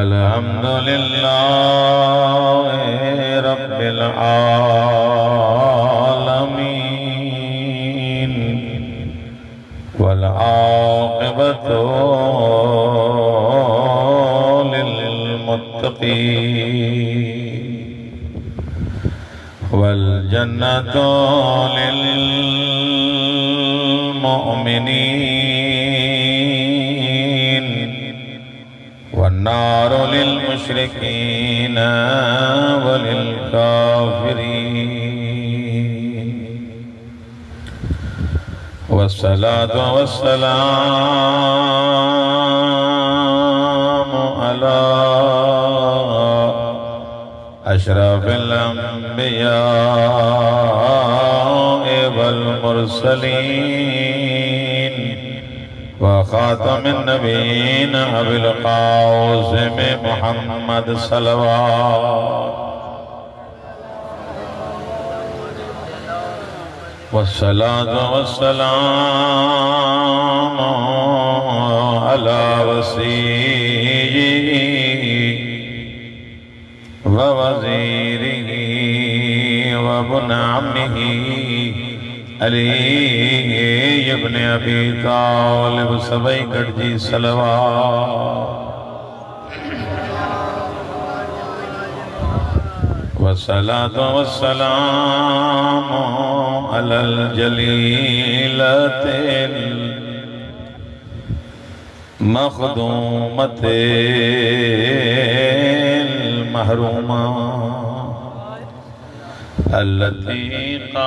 अल्हम्दुलिल्लाह रब्बिल आलमीन वल आक़िबतु लिल मुत्तक़ीन वल जन्नतु लिल मुमिनीन वन्नारु लिल मुशरिकीन वलिल काफिरीन वस्सलातु वस्सलामु अला अशरफिल अंबिया वल मुरसलीन व खातमिन नबीयीन अबिल क़ासिम मुहम्मद सल्लल्लाहु वस्सलातु वस्सलामु अला वसीय्यिही व वज़ीरिही व इब्न अम्मिही अली इब्न अबी तालिब सबई गढ़जी सलवात वस्सलातु वस्सलामु अलल जलीलतिल मख़दूमतिल महरूमा अल्लती क़ालत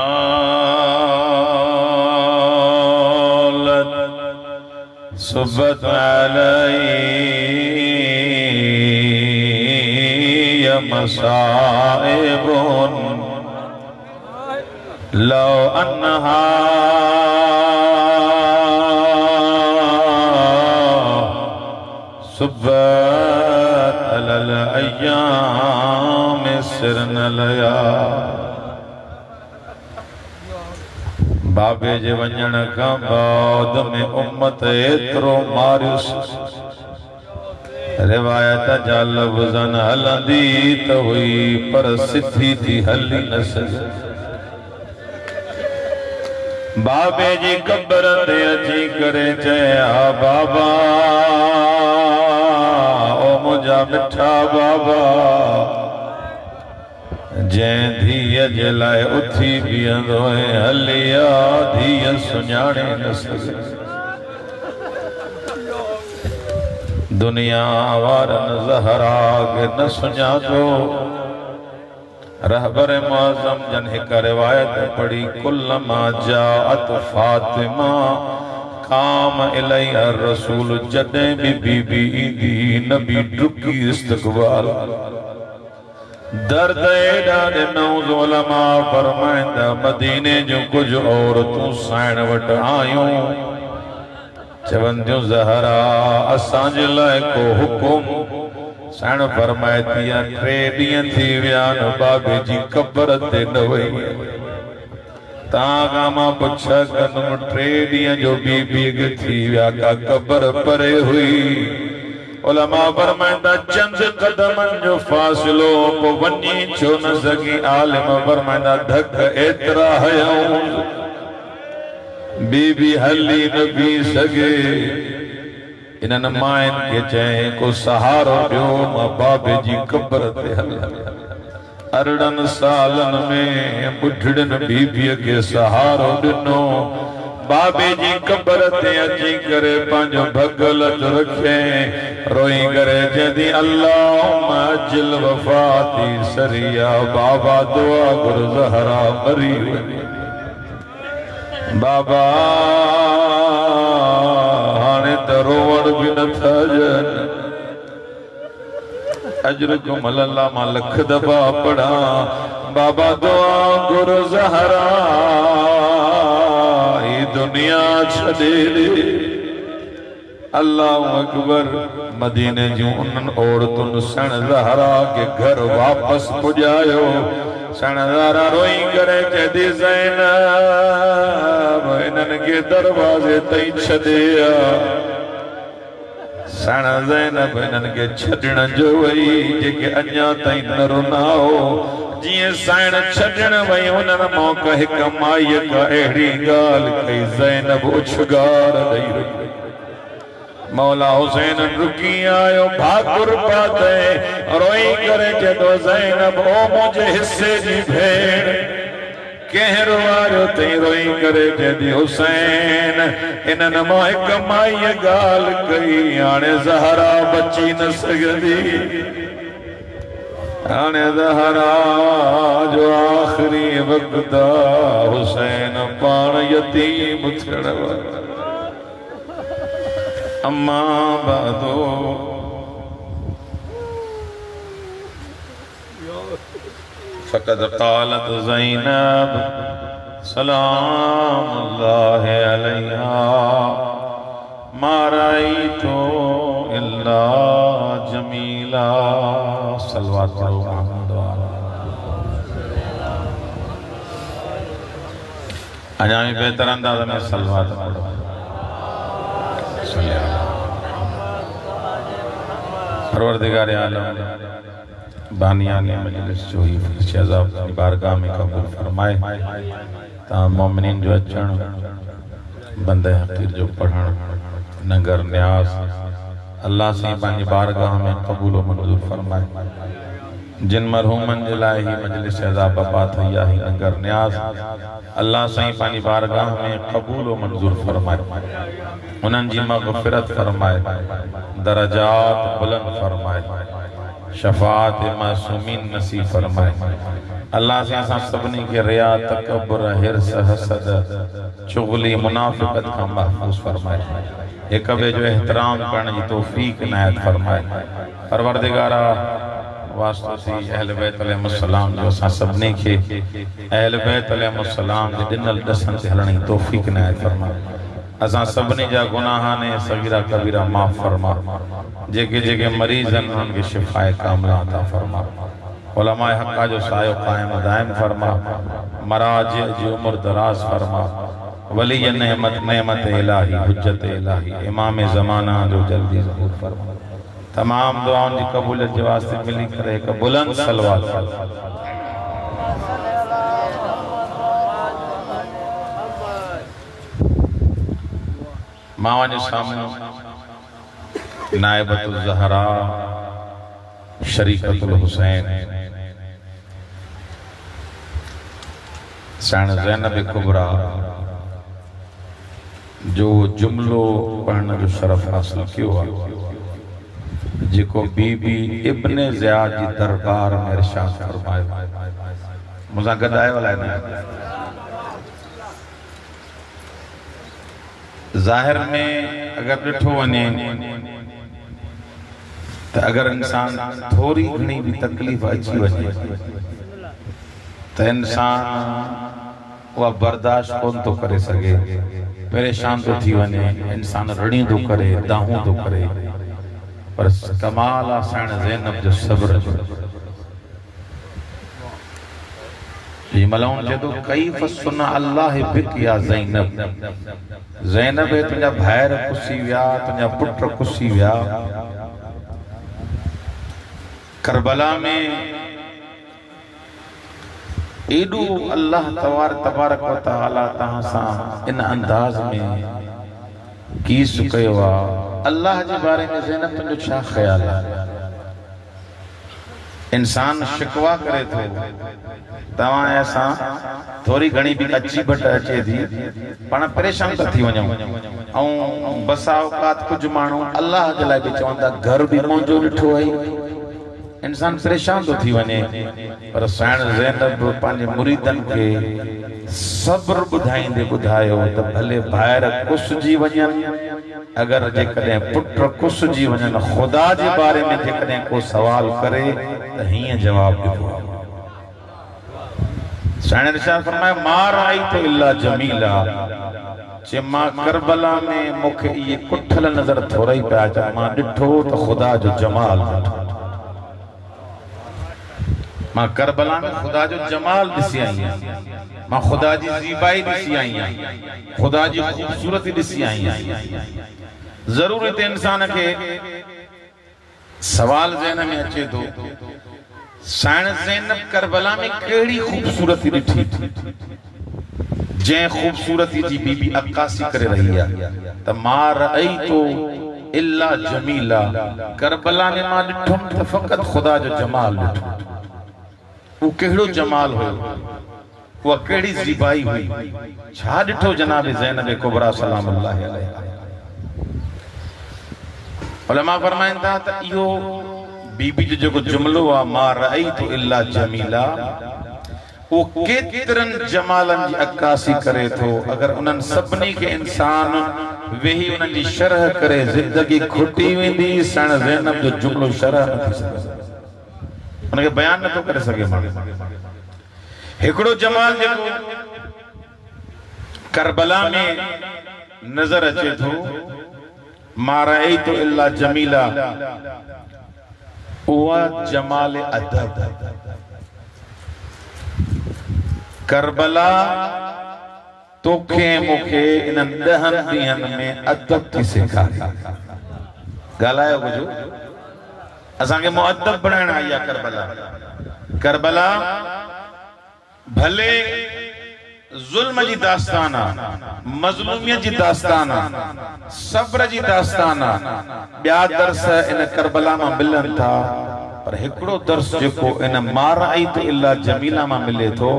सुब्बत अलैया मसाइबुन लौ अन्नहा सुब्बत अलल अय्याम सिरन लया। बाबे जे वञण खां बाद में उम्मत एतिरो मारियुस रिवायत जा लफ़्ज़न हलंदी त हुई पर सिधी थी हली न सघी। बाबे जी कब्र ते अची करे चया बाबा ओ मुंहिंजा मिठा बाबा जैं धीअ जे लाइ उथी बीहंदो हलिया धीअ सुञाणे न सघे। दुनिया वारनि ज़हरा खे न सुञातो। रहबर मुअज़्ज़म जन हिक रिवायत पढ़ी कुल्लमा जाअत फातिमा काम इलैहा रसूल जॾहिं भी बीबी ईंदी नबी डुकी इस्तक़बाल। दर्द एडा ॾिनऊं उलमा फरमाइंदा मदीने जूं कुछ औरतूं साइण वटि आयूं चवंदियूं ज़हरा असांजे लाइ को हुकुम। साइण फरमाइती 3 ॾींहं थी विया न बाबे जी कब्र ते न वई। तां खां मां पुछा कंदुमि 3 ॾींहं जो बीबी खे थी विया का कब्र परे हुई। उलमा फरमाइंदा चंद कदमनि जो फ़ासिलो पोइ वञी छो न सघी। आलिम फरमाइंदा धक एतिरा हयऊं बीबी हली न बीह सघे। इन्हनि माइनि खे चयईं को सहारो ॾियो मां बाबे जी कब्र ते हलिया। 18 सालनि में ॿुढड़ियुनि बीबीअ खे सहारो ॾिनो। बाबे जी कब्र ते अची करे पंहिंजो भगल रखे रोई करे चवंदी अल्लाहुम्मा अजिल वफ़ाती सरिया। बाबा दुआ घुर ज़हरा मरी वञे। बाबा हाणे त रोवण बि नथा ॼनि। अजरुकुम अल्लाह मां लख दफ़ा पढ़ा बाबा दुआ घुर ज़हरा दुनिया छॾे ॾे। अल्लाहु अकबर। मदीने जूं उन्हनि औरतुनि सण ज़हरा के घर वापस पुॼायो। सणदारा रोई करे चदी ज़ैनब इन्हनि के दरवाजे तई छॾिया सण ज़ैनब इन्हनि के छॾण जो वई जेके अञा ताईं न रुनाओ जिए साइण छॾण वई उन्हनि मौक़ हिक माईअ का अहिड़ी ॻाल्हि कई ज़ैनब उछगार ॾेई रुकी मौला हुसैन रुकी आयो भाकुर पाते रोई करे चदो ज़ैनब ओ मुझे हिस्से जी भेण केर वारो ते रोई करे चदी हुसैन इन्हनि मां हिक माईअ ॻाल्हि कई हाणे ज़हरा बची न सघंदी हाणे ज़हरा जो आख़िरी वक़्त हुसैन पाण यतीम थियण वारो अम्मा बादो फ़क़द क़ालत ज़ैनब सलाम अल्लाह अलैहा मा रअयतु इल्ला जमीला सल्लल्लाहु अलैहि वसल्लम अञा भी बेहतर अंदाज़ में सल्लल्लाहु अलैहि वसल्लम परवरदिगार आलम बानियान मजलिस जो ही शहजाब की बारगाह में कबूल फरमाए ता मोमिनीन जो अचण बंदे हकीर जो पढ़ण नगर न्यास अल्लाह से पांजी बारगाह में कबूल व मंजूर फरमाए जिन मरहूमन जे लाइ ही मजलिस शहजाब बाबा थैया ही नगर न्यास अल्लाह से पांजी बारगाह में कबूल व मंजूर फरमाए उन्हनि जी मग़फ़िरत फरमाए दरजात बुलंद फरमाए शफात मासूमीन नसीब फरमाए अल्लाह से असां सभिनी खे रिया तकब्बुर हिर्स हसद चुगली मुनाफिकत खां महफूज़ फरमाए हिक ॿिए जो एहतराम करण जी तौफ़ीक़ इनायत फरमाए परवरदिगारा वास्तो थी अहल बैत अलैहिस्सलाम जो असां सभिनी खे अहल बैत अलैहिस्सलाम जे ॾिनल ॾसनि ते हलण जी तौफ़ीक़ इनायत फरमाए असां सभिनी जा गुनाह ने सगीरा कबीरा माफ़ फरमा जेके जेके मरीज़ आहिनि उन्हनि खे शिफ़ाए कामिला अता फरमा उलमाए हक़ जो सायो क़ाइम दाइम फरमा मराज जी उम्र दराज फरमा वली नेमत इलाही हुज्जत इलाही इमाम ज़माना जो जल्दी ज़हूर फरमा तमाम दुआओं की कबूलियत के वास्ते मिली करे एक बुलंद सलवात मावा जे सामने नायबतुल ज़हरा शरीकतुल हुसैन साण ज़ैनब कुबरा जो जुमलो पढ़ने जो शरफ हासिल कियो जिको बीबी इब्न ज़ियाद जी दरबार में इरशाद फरमायो मुझा गदाए वाला है ज़ाहिर में अगर ॾिठो वञे तो अगर इंसान थोड़ी घणी भी तकलीफ़ अची वञे तो इंसान वह बर्दाश्त कोन तो करे सके परेशान तो थी वञे इंसान रड़ी तो करे दाहूं तो करे पर कमाल साण ज़ैनब जो सब्र जो ये मलाउन जदो कई फसुना अल्लाह बिक या ज़ैनब ज़ैनब तुझा भायर कुसी विया तुझा पुट कुसी विया करबला में एडू अल्लाह तबारक व तआला तहां सां इन अंदाज में कीस कयो आ अल्लाह के बारे में ज़ैनब तुझो छा ख्याल है इंसान शिकवा करे तो तवा ऐसा थोड़ी घणी भी अच्छी बट अचे थी पण परेशान तो थी वञूं ऐं बसा औकात कुछ माण्हू अल्लाह के लाइ भी चवंदा घर भी मुंहिंजो ॾिठो है इंसान परेशान तो थी वञे पर साण ज़ैनब पंहिंजे मुरीदन के सब्र ॿुधाईंदे ॿुधायो त भले ॿाहिरि कुसजी वञनि अगर जेकॾहिं पुट कुसजी वञनि खुदा जे बारे में जेकॾहिं को सवाल करे त हीअं जवाब ॾिबो साण इरशाद फरमायो मा राइतु इल्ला जमीला चे मां करबला में मूंखे इहे कुठल नज़र थोरा ई पिया अचनि मां ॾिठो त खुदा जो जमाल ॾिठो मां करबला में खुदा जो जमाल ॾिसी आई आहियां, मां खुदा जी ज़ीबाई ॾिसी आई आहियां, खुदा जी ख़ूबसूरती ॾिसी आई आहियां। ज़रूर हिते इंसान खे सवाल ज़हन में अचे थो, साइण ज़ैनब करबला में कहिड़ी ख़ूबसूरती ॾिठी जंहिं ख़ूबसूरती जी बीबी अक्कासी करे रही आहे त मां रअयतु इल्ला जमीला, करबला में मां ॾिठुमि त फ़क़त ख़ुदा जो जमाल ॾिठुमि। वो कहिड़ो जमाल हुयो, उहा कहिड़ी ज़ीबाई हुई, छा ॾिठो जनाब ज़ैनब कुबरा सलामुल्लाह अलैहा। उलमा फरमाइनि था त इहो बीबी जो जेको जुमलो आहे मां रअयतु इल्ला जमीला, वो केतिरनि जमालनि जी अक्कासी करे थो। अगर उन्हनि सभिनी खे इंसान वेही उन्हनि जी शरह करे ज़िंदगी खुटी वेंदी, साइण ज़ैनब जो जुमलो शरह न थी सघे, उनखे बयान नथो करे सघे माण्हू। हिकिड़ो जमाल जेको करबला में नज़र अचे थो, मां रअयतु इल्ला जमीला, उहा जमाल अदब। करबला तोखे मूंखे इन्हनि 10 ॾींहनि में अदब थी सेखारे। ॻाल्हायो कुझु, असांखे मुअद्दब बणाइण आई आहे करबला। करबला भले ज़ुल्म जी दास्तान आहे, मज़लूमियत जी दास्तान आहे, सब्र जी दास्तान आहे। ॿिया दर्स इन करबला मां मिलनि था, पर हिकिड़ो दर्स जेको इन मां रअयतु इल्ला जमीला मां मिले थो,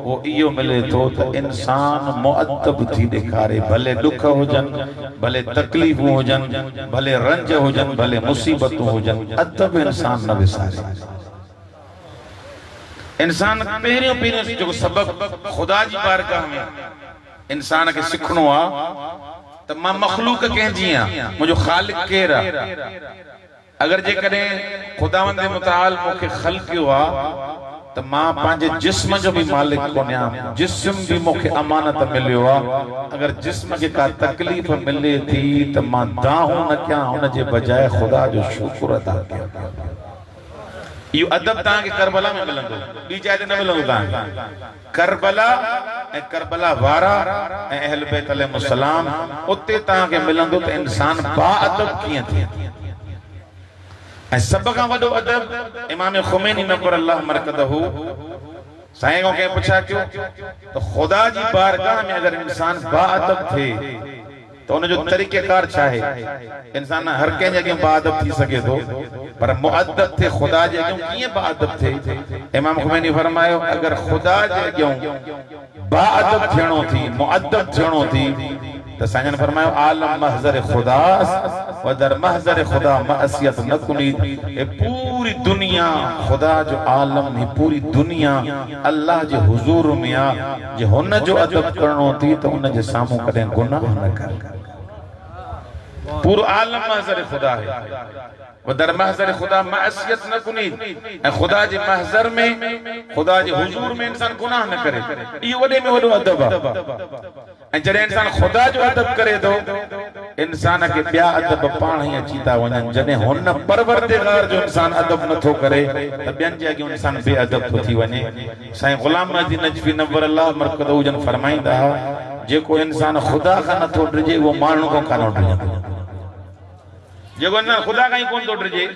वो इहो मिले थो त इंसान मुअद्दब थी ॾेखारे। भले ॾुख हुजनि, भले तकलीफ़ूं हुजनि, भले रंज हुजनि, भले मुसीबतूं हुजनि, अदब इंसान न विसारे। इंसान पहिरियों जेको सबब खुदा जी बारगाह में इंसान खे सिखणो आहे त मां मखलूक कंहिंजी आहियां, मुंहिंजो ख़ालिक केरु आहे। अगर जेकॾहिं खुदावंद मुताल मूंखे ख़ल्क़ियो आहे त मां पंहिंजे जिस्म जो भी मालिक कोन्हे आहियां, जिस्म भी मूंखे अमानत मिलियो आहे। अगर जिस्म खे का तकलीफ़ मिले थी त मां दाहूं न कयां, हुनजे बजाए खुदा जो शुक्र अदा कयां। इहो अदब तव्हांखे करबला में मिलंदो, ॿी जाइ ते न मिलंदो तव्हांखे। करबला ऐं करबला वारा ऐं अहल बैत अलैहिस्सलाम, उते तव्हांखे मिलंदो त इंसान बाअदब कीअं थिए। ऐं सभ खां वॾो अदब इमाम खुमैनी नव्वर अल्लाह मरकदहू साईं खां कंहिं पुछा कयो त खुदा जी बारगाह में अगर इंसान बाअदब थिए त उनजो तरीक़ेकार छा आहे। इंसान हर कंहिंजे अॻियां बाअदब थी सघे थो, पर मुअद्दब थे खुदा जे अॻियां कीअं बाअदब थिए। इमाम खुमैनी फरमायो अगर खुदा जे अॻियां बाअदब थियणो थी, मुअद्दब थियणो थी त साईं फरमायो आलम महज़र खुदास व दर महज़र खुदा मअसियत न कुनी। ए पूरी दुनिया खुदा जो आलम ही, पूरी दुनिया अल्लाह जे हुजूर में आ। जे हुन जो अदब करणो थी त उन जे साम्हूं कॾहिं गुनाह न कर। पूरो आलम महज़र खुदा है, दर महज़र खुदा मअसियत न कुनी। खुदा जे महज़र में, खुदा जे हुजूर में इंसान गुनाह न करे, इहो वॾे में वॾो अदब आहे। ऐं जॾहिं इंसान खुदा जो अदब करे थो, इंसान खे ॿिया अदब पाण ई अची था वञनि। जॾहिं हुन परवरदिगार जो इंसान अदब नथो करे त ॿियनि जे अॻियां इंसान बेअदब थो थी वञे। साईं गुलाम महदी नजफी नव्वर अल्लाह मरकदहू जन फरमाईंदा हुआ, जेको इंसान खुदा खां नथो डिॼे उहो माण्हू खां कान डिॼंदो। जेको इंसान खुदा खां ई कोन थो डिॼे,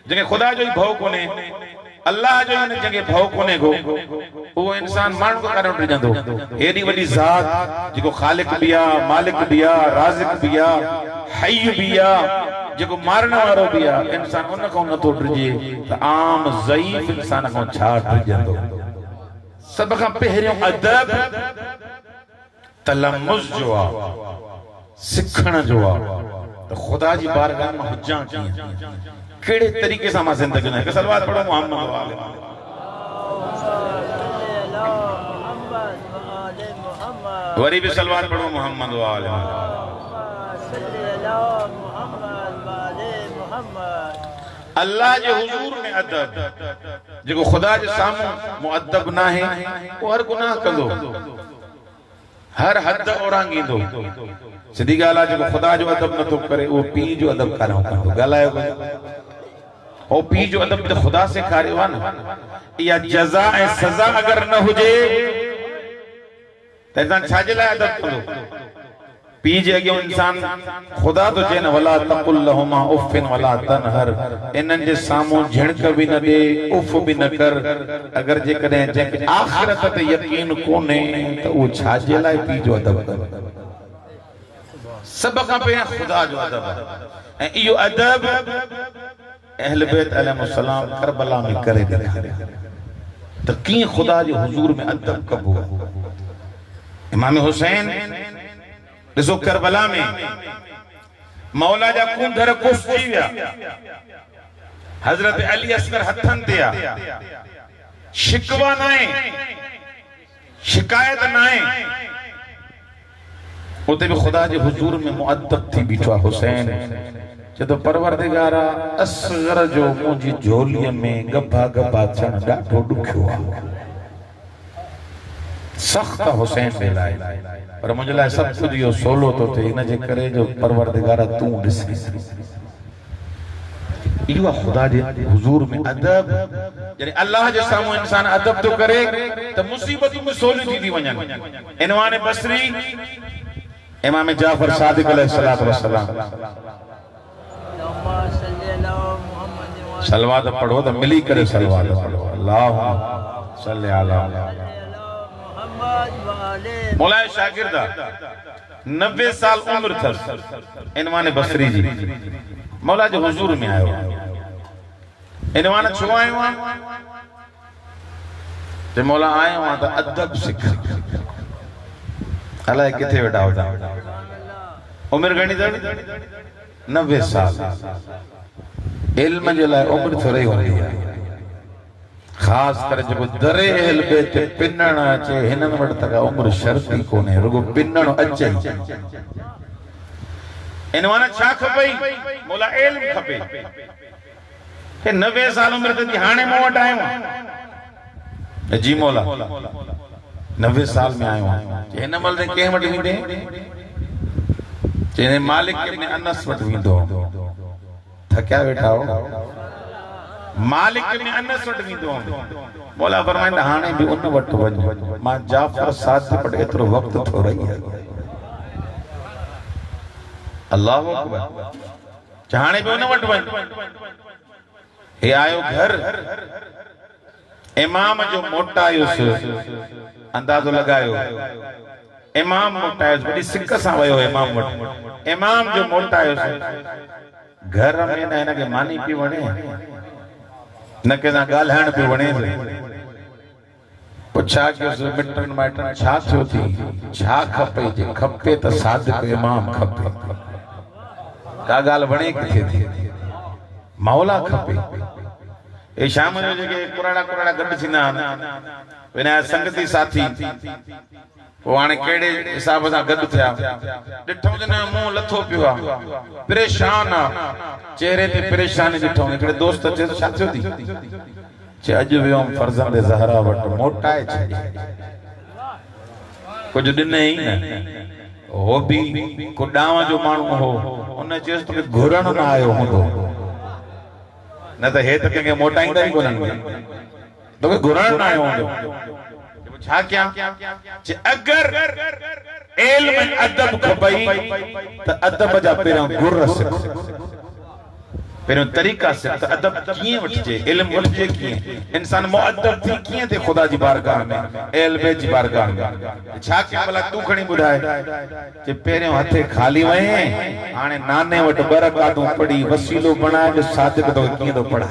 जंहिंखे खुदा जो ई भउ कोन्हे, अल्लाह जो ही जंहिंखे भउ कोन्हे को, उहो इंसान माण्हू खां कान डिॼंदो। हेॾी वॾी ज़ात जेको ख़ालिक बि आहे, मालिक बि आहे, राज़िक बि आहे, हई बि आहे, जेको मारण वारो बि आहे, इंसान उन खां नथो डिॼे त आम ज़ईफ़ इंसान खां छा डिॼंदो। सभ खां पहिरियों अदब तलमुज़ जो आहे, सिखण जो आहे त खुदा जी बारगाह में हुजां कीअं, कहिड़े तरीक़े सां मां ज़िंदगी में। सलवात पढ़ो मोहम्मद वाले। वरी भी सलवात पढ़ो मोहम्मद वाले। अल्लाह जे हुजूर में अदब, जेको खुदा जे साम्हूं मुअद्दब न आहे वो हर गुनाह कंदो, हर हद ओरांगींदो। सिधी ॻाल्हि आहे, जेको खुदा जो अदब नथो करे उहो पीउ जो अदब कान कंदो। ॻाल्हायो ओ पी जो अदब त खुदा से खारियो न या जज़ा ऐ सज़ा अगर न हुजे त इंसान छाजे लाइ अदब कंदो पी जे अॻियां इंसान खुदा तो चए न वला तकुल लहुमा उफ़िन वला तनहर इन्हनि जे साम्हूं झिणक भी न दे उफ़ भी न कर अगर जे कॾहिं जंहिंखे आख़िरत ते यकीन कोन्हे त उहो छाजे लाइ पी जो अदब करे सब खां पहिरियां खुदा जो अदब ऐं इहो अदब अहल बैत अलैहिस्सलाम करबला में करे ॾेखारियो त कीअं खुदा जे हुजूर में अदब कबो इमाम हुसैन ॾिसो करबला में मौला जा कुंधर कुश थी विया हजरत अली असगर हथन ते आ शिकवा न आहे शिकायत न आहे उते भी खुदा जे हुजूर में मुअद्दब थी बीठो आहे हुसैन जदो परवरदिगारा असगर जो मुंहिंजी झोलीअ में गभा गभा थियण ॾाढो ॾुखियो आहे सख्त हुसैन जे लाइ पर मुझे लाइ सब कुछ यो सोलो तो थे इन जे करे जो परवरदिगारा तू ॾिसी इहो खुदा जे हुजूर में अदब यानी अल्लाह जे सामू इंसान अदब तो करे त मुसीबतूं में सोली थी वञन इनवान बसरी इमाम जाफर सादिक अलैहिस्सलातु वस्सलाम सलवात पढ़ो तो मिली करे सलवात पढ़ो अल्लाहुम्मा सल्ली अला मौला शागिर्दा 90 साल उम्र थस इनवान बसरी जी मौला जो हुजूर में आयो इनवान छो आयो ते मौला आयो त अदब सिख अलाए किथे वेठा होता उम्र घणी अथव 90 साल इल्म जे लाइ उम्र थोड़ी हूंदी आहे खास कर जो दरे अहल बैत पिनण अचे हिनन वट तक उम्र शर्ती कोने रुगो पिनण अचे इनवान छा खपई मौला इल्म खपे के 90 साल उम्र ते हाणे मूं वट आयो जी मौला 90 साल में आयो हिन मल ने के वट विंदे चने मालिक इब्न अनस वट विंदो थकिया वेठा हो मालिक इब्न अनस वट विंदो मौला फरमाइंदा हाने भी उन वट वञ मां जाफर सादिक वट एतिरो वक्त थो रही है अल्लाह अकबर हाने भी उन वट वञ हे आयो घर इमाम जो मोटायुस अंदाजो लगायो इमाम मोटायुस बड़ी सिक सा वयो इमाम वट इमाम जो मोटायुस घर में न इनके मानी पी वणे न के ना गालहाण पी वणे पुछा के मिटन माइटन छा थियो थी छा खपे जे खपे त सादिक इमाम खपे का गाल वणे किथे थी मौला खपे ए शाम जो जे कुराड़ा कुराड़ा गड थींदा विना संगति साथी वो हाणे केड़े हिसाब सां गड थिया ॾिठो जन मुंह लथो पियो आहे परेशान आहे चेहरे ते परेशानी ॾिठो हिकिड़े दोस्त चे छा थियो थी चे अॼु वियोम फर्ज़ंद ज़हरा वट मोटाए छॾी कुछ ॾिने ई न हो भी को डांव जो माण्हू हो उन चयसि तोखे घुरण न आयो हूंदो न त हे त कंहिंखे मोटाईंदा ई कोन्हनि तोखे घुरण न आयो हूंदो छा क्या अगर इल्म अदब खपई त अदब जा पहिरियों गुर सिख पहिरियों तरीक़ा सिख त अदब कीअं वठिजे इल्म वठिजे कीअं इंसान मुअद्दब थी कीअं थे खुदा जी बारगाह में अहल बैत जी बारगाह में छा क्या भला तू खणी ॿुधाए जे पहिरियों हथे खाली वए हाणे नाने वट बरकातूं पड़ी वसीलो बणाए जो सादिक तो कीअं तो पढ़ा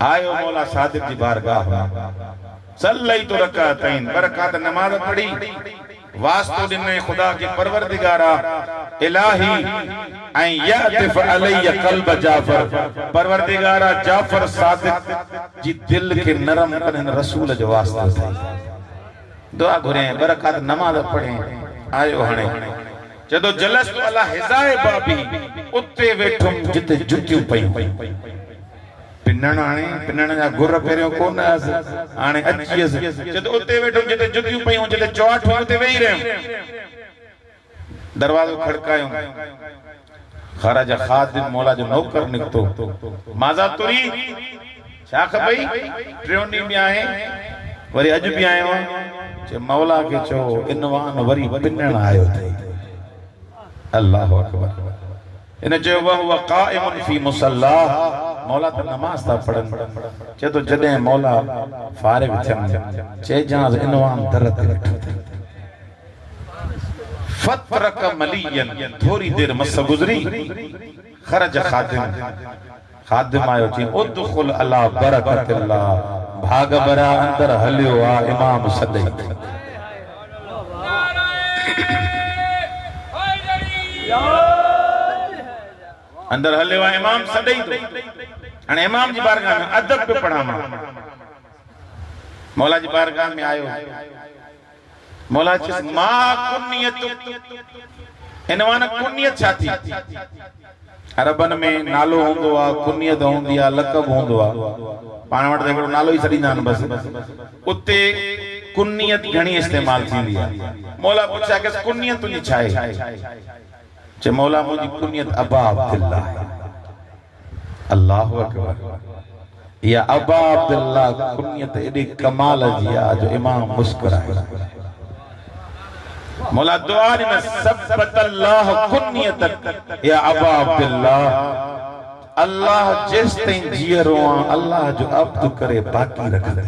आयो मौला सादिक जी बारगाह सल्लई तो रकातैन बरकात नमाज पढ़ी वास्तो दिने खुदा के परवरदिगारा इलाही ऐं यअतिफ अलैया क़ल्ब जाफर परवरदिगारा जाफर सादिक जी दिल के नरम करन रसूल जो वास्तो थे दुआ घुरे बरकात नमाज पढ़े आयो हणे जदो जलस तो अला हिजाए बाबी उते वेठुम जिते जुटियूं पई पिनण हाणे पिनण जा गुर पहिरियों कोन हाणे अचियसि जद उते वेठो जिते जुतियूं पयूं जिते चौठ उते वेही रहियो दरवाज़ो खड़कायो खराज खादिम मौला जो नौकर निकतो माजा तुरी छा खबई ट्रियोनी में आए वरी अज भी आयो चे मौला के चो इनवान वरी पिनण आयो थे अल्लाह अकबर इन जो वह काइमुन फी मुसल्ला मौला तो नमाज था पढ़न चे तो जदे मौला फारिग थियन चे जाज इनवान दरत फतरक मलियन थोड़ी देर मस गुजरी खरज खादिम आयो जी उदखुल अला बरकतिल्लाह भाग बरा अंदर हलियो आ इमाम सदई अंदर हलियो आ इमाम सदई अने इमाम जी बारगाह में अदब पे पढ़ा मौला जी बारगाह में आयो मौला चस मा कुनियत इनवान कुनियत छाती अरबन में नालो होंदो आ कुनियत होंदी आ लक़ब होंदो आ पाण वट एकड़ो नालो ही सडींदा न बस उते कुनियत घणी इस्तेमाल थींदी आ मौला पूछा के कुनियत तुनी छाए चे मौला मुजी कुनियत अबा अब्दुल्ला अल्लाहु अकबर या अबा अब्दुल्ला कुनियत एडी कमाल जी आ जो इमाम मुस्कुराए मौला दुआ में सबत अल्लाह कुनियतक या अबा अब्दुल्ला अल्लाह जिस तई जियरो अल्लाह जो अब्द करे बाकी रख दे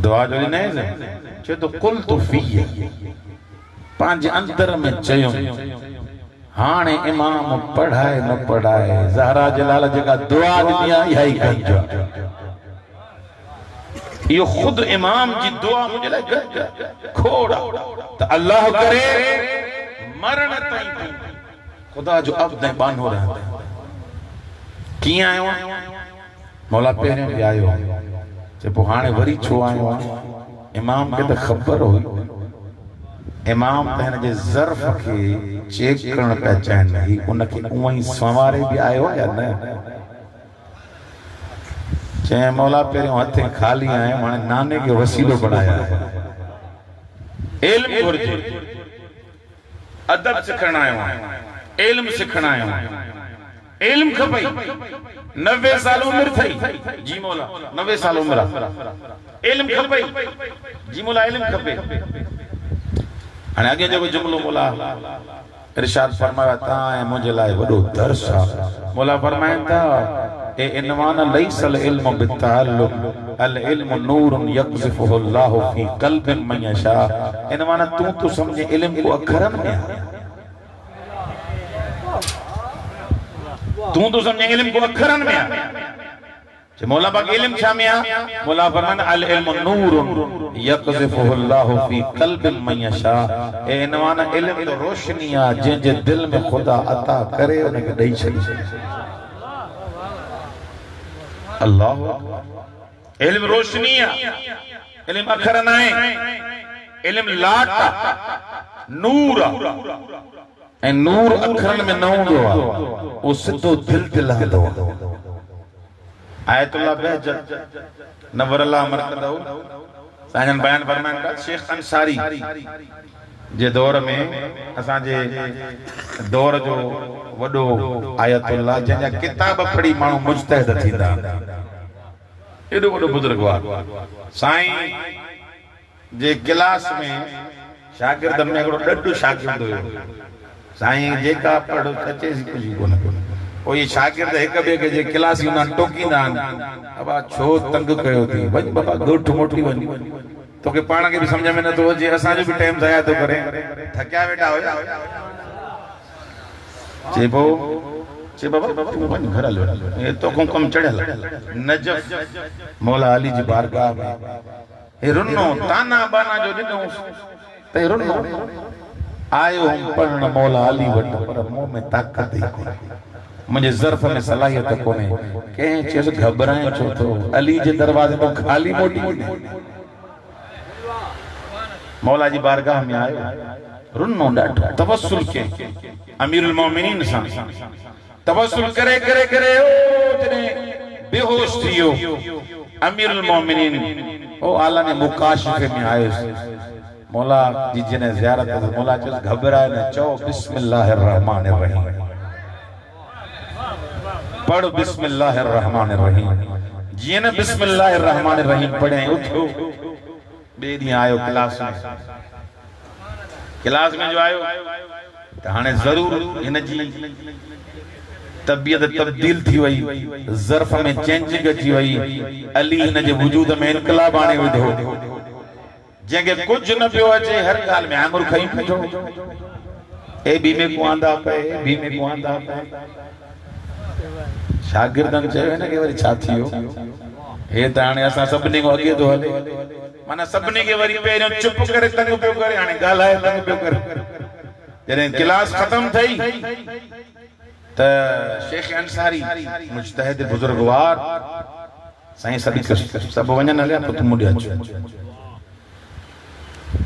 दुआ जो नहीं है छे तो कुल तो फी पांच अंदर में चयो हाने इमाम पढ़ाए न पढ़ाए ज़हरा जलाल जगह दुआ दिया यही कंजो यो खुद इमाम जी दुआ मुझे लगे खोड़ा तो अल्लाह करे मरण ताईं खुदा जो अब दे बान हो रहा है किया आयो मौला पहरे भी आयो जे पुहाने वरी छो आयो इमाम के तो खबर हुई इमाम तहन जे ज़र्फ के चेक करण पहचान नहीं उनके उवई संवारे भी आयो या न चे मौला पेरियों हथे खाली आए माने नाने के वसीलो बनाया है इल्म घुर्जे अदब सिखण आयो इल्म सिखण आयो इल्म खपई 90 साल उम्र थई जी मौला 90 साल उम्र इल्म खपई जी मौला इल्म खपे अने आगे जो जुमलो मौला इरशाद फरमाया ता मुझे लाए वडो दर्स मौला फरमाया था ए इनवान लैसल इल्म बिताल्लुम अल इल्म नूरुन यक़ज़िफुहु अल्लाहु फी क़ल्बिन मन यशा इनवान तू समझे इल्म को अखरन में तू समझे इल्म को अखरन में जे मौला बाग इल्म छा में मौला फरमान अल इल्म नूरुन यक़ज़िफुहु अल्लाहु फी क़ल्बिन मन यशा ए इनवान इल्म तो रोशनी आ जे जे दिल में खुदा अता करे उनके दई छई अल्लाह इल्म रोशनी है इल्म अखर ना है इल्म लाट नूर ए नूर अखरन में न होंदो ओ सिधो दिल दिलांदो आयतुल्लाह बहजत नवर अल्लाह मरकदहु साजन बयान फरमान का शेख अंसारी जे दौर में असा जे दौर जो वडो आयतुल्लाह जंहिंजा किताब पढ़ी माण्हू मुजतहिद थींदा एडो वडो बुजुर्गवार साईं जे क्लास में शागिर्द में हिकिड़ो ॾढो शागिर्द हुयो साईं जेका पढ़ो सचे सी कुझु कोन ओ ये शागिर्द हिक ॿिए खे जे क्लास हुन टोकींदा आहिनि अबा छो तंग कयो थी वञ बाबा ॻोठ मोटी वञ तोखे पाण खे बि सम्झ में नथो अचे असांजो बि टाइम ज़ाया थो करे थकिया वेठा हुया चइबो चे बाबा वञ घर हल हे तोखूं कमु चढ़ियल नजफ मौला अली जी बारगाह में हे रुनो ताना बाना जो ॾिनो ते रुनो आयो हम पढ़ण मौला अली वटि पर मुंह में ताक़त ई कोन्हे मुझे ज़र्फ में सलाहियत कोने कहीं चेस घबराए छो तो अली जे दरवाजे तो खाली मोटी मौला जी बारगाह में आयो रुनो ॾाढो तवस्सुल के अमीरुल मोमिनीन सां तवस्सुल करे करे करे ओ जने बेहोश थियो अमीरुल मोमिनीन ओ आला ने मुकाशिफे में आयो मौला जी जिन्हें ज़ियारत कई मौला चयो घबराए न चओ बिस्मिल्लाहिर्रहमानिर्रहीम पढ़ बिस्मिल्लाहिर्रहमानिर्रहीम जीअं न बिस्मिल्लाहिर्रहमानिर्रहीम पढ़े उठो बे दी आयो क्लास में जो आयो त हाणे जरूर इन जी तबियत तब्दील थी वई ज़र्फ में चेंजिंग अची वई अली इन जे वजूद में इनकलाब आणे विधो जेके कुछ न पियो अचे हर गाल में आंगुर खई पियो ए बी में को आंदा पे बी में को आंदा पे शागिर्दन चयो न के वरी छा थियो हे त हाणे असां सभिनी को अगे तो हले माना सभिनी के वरी पहिरियों चुप करे तंग पियो करे हाणे गालाए तंग पियो करे जॾहिं क्लास खत्म थई त शेख अंसारी मुजतहिद बुजुर्गवार साईं सदी सब वञन हलिया त तू मुॾे अच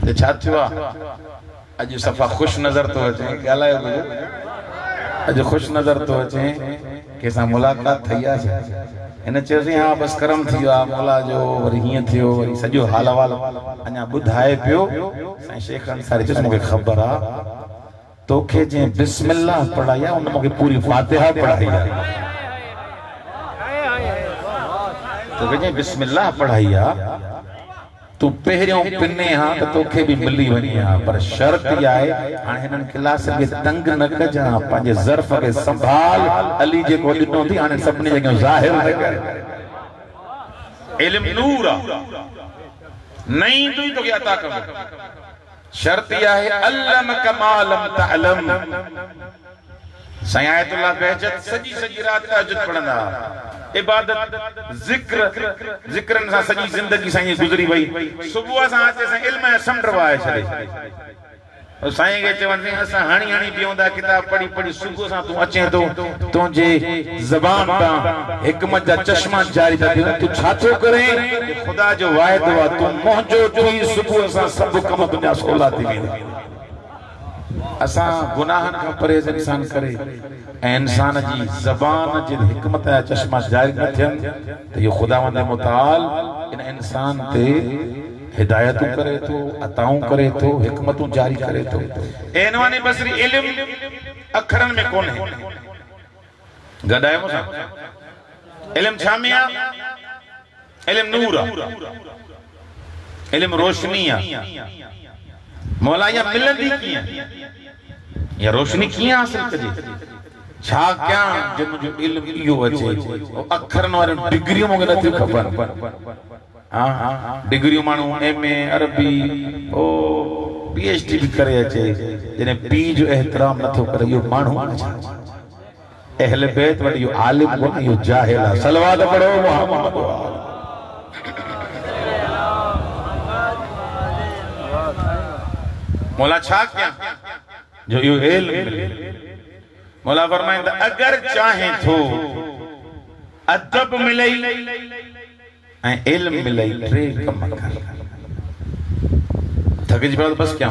ते छा थियो अज सफ़ा खुश नजर तो अचे गालायो अज खुश नजर तो अचे के सा मुलाकात थई आहे इन चयोसीं हाँ बस करम थियो आ मौला जो वरी हीअं थियो वरी सॼो हाल अहवाल अञा ॿुधाए पियो साईं शेख अंसारी चयोसि मूंखे ख़बर आ तोखे जे बिस्मिल्लाह पढ़ाई आहे उन मूंखे पूरी फातिहा पढ़ाई आहे तोखे जे बिस्मिल्लाह पढ़ाई आहे तू पहिरियों पिने हां त तोखे भी मिली वनी हां पर शर्त ई आहे हाणे हिनन क्लास खे तंग न कजां पंहिंजे ज़र्फ खे संभाल अली जेको ॾिनो थी हाणे सभिनी जॻह ज़ाहिर न कर इल्म नूर आहे नहीं तू तो क्या अता कर शर्त ई आहे अल्लमक मा लम तअलम साईं आयतुल्लाह बहजत सजी रात तहज्जुद पढ़ंदा इबादत जिक्रन सा सजी जिंदगी साईं गुजरी वई सुबह सा अचे साईं इल्म समुंड वाए छड़े और साईं के चवण असां हणी पियोंदा किताब पढ़ी पढ़ी सुबह सा तू अचे तो तुंहिंजे ज़बान ता हिकमत जा चश्मा जारी था थियनि तू छा थो करे खुदा जो वाइदो आहे तू मुंहिंजो थी सुबह सा सब कम दुनिया सोला थी वेंदा असां गुनाहन का परहेज इंसान करे इंसान जी ज़बान जी हिकमत जा चश्मा जारी न थियनि त इहो खुदावंद मुताल इन इंसान ते हिदायतूं करे थो अताऊं करे थो हिकमतूं जारी करे थो ऐनवानी बसरी इल्म अखरन में कोन्हे गडायो मूंसां इल्म छा में आहे इल्म नूर आहे इल्म रोशनी आहे मौला या मिलंदी कीअं या रोशनी कीअं हासिल कजे छा कयां जो मुंहिंजो इल्म इहो अचे अखरनि वारियूं डिग्रियूं मूंखे नथियूं खपनि हाँ डिग्रियूं माण्हू एमए अरबी ओ पीएचडी भी करे अचे जॾहिं पी जो एहतराम नथो करे इहो माण्हू अहले बैत वटि इहो आलिम कोन्हे इहो जाहिल आहे सलवात पढ़ो मुहम्मद मौला छा कयां जो इहो इल्म मौला फरमाइंदा अगर चाहे तो अदब मिले ऐं इल्म मिले टे कम कर थकिजी पड़ो बस क्या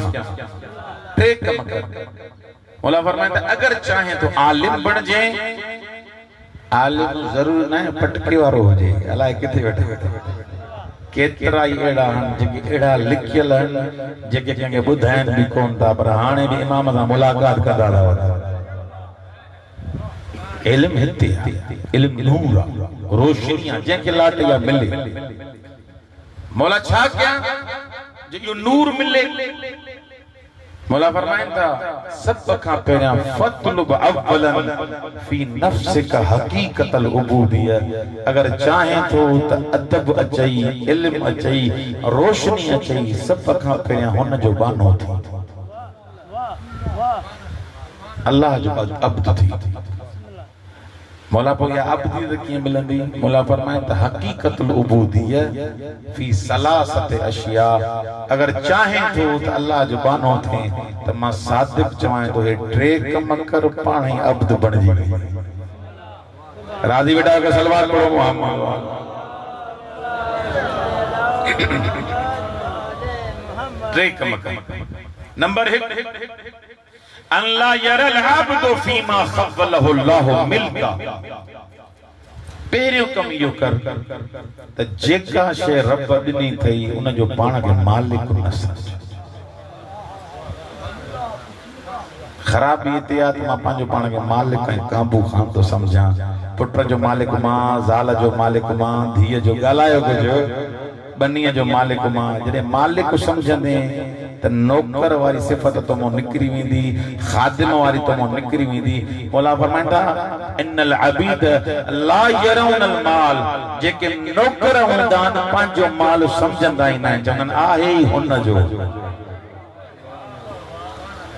टे कम कर मौला फरमाइंदा अगर चाहे तो आलिम बन जाए आलिम जरूर न पटके वारो हो जाए अलाए किथे वेठे केतरा ही एड़ा जेके एड़ा लिखियल जेके कंहिंखे ॿुधाइनि भी कोन था पर हाणे भी इमाम सां मुलाकात कंदा रहंदा इल्म हिते इल्म नूर रोशनी जंहिंखे लाट या मिले मौला छा कयां जो नूर मिले मौला फरमाइंदा सब खां पहिरियां फतलुब अव्वलन फी नफ्सिका हकीकतल उबूदियत अगर चाहे तो त अदब अचई इल्म अचई रोशनी अचई सब खां पहिरियां हुन जो बानो थी अल्लाह जो अब्द थी मौला पोया अब्दी कीअं मिलंदी मौला फरमाइंदा हकीकतुल उबूदियत फी सलासत अशिया अगर चाहे तो त अल्लाह जो बानो थे त मां सादिक चवां तो हे टे कम कर पाण ही अब्द बणजी वई राजी बेटा के सलवार पढ़ो मोहम्मद टे कम कर नंबर 1 अल्लाह यरल अब्दु फीमा खव्वलहु अल्लाह मिल्का पहिरियों कम इहो कर त जेका शइ रब ॾिनी अथई उन जो पाण खे मालिक न समझ ख़राबी हिते आहे त मां पंहिंजो पाण खे मालिक ऐं काबू खान थो सम्झां। पुट जो मालिक मां, ज़ाल जो मालिक मां, धीअ जो ॻाल्हायो कुझु बनीअ जो मालिक मां। जॾहिं मालिक सम्झंदे त नौकर वारी सिफ़त तो मो निकिरी वेंदी, ख़ादिम वारी तो मो निकिरी वेंदी। मौला फरमाईंदा इन्नल अबीद ला यरौनल माल, जेके नौकर हूंदा आहिनि पंहिंजो माल सम्झंदा ई न आहिनि, चवंदा आहे ई हुन जो।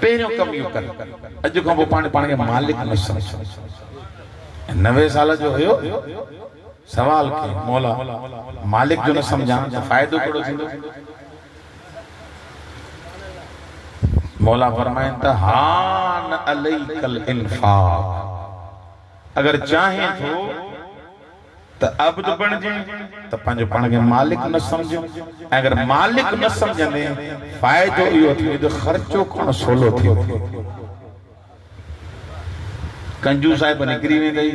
पहिरियों कमु इहो कर, अॼु खां पोइ पाण खे मालिक न सम्झ। 90 साल जो हुयो सवाल के मौला मालिक जो न सम्झां त फ़ाइदो कहिड़ो थींदो? मौला फरमाइनि था हान अलैकल इन्फाक, अगर चाहे तो त अब्द बणजे त पंहिंजो पाण खे मालिक न सम्झो। अगर मालिक न सम्झंदे फ़ाइदो इहो थी त ख़र्चो करणु सवलो थी वेंदो। कंजूस साहिब निकिरी वेंदई।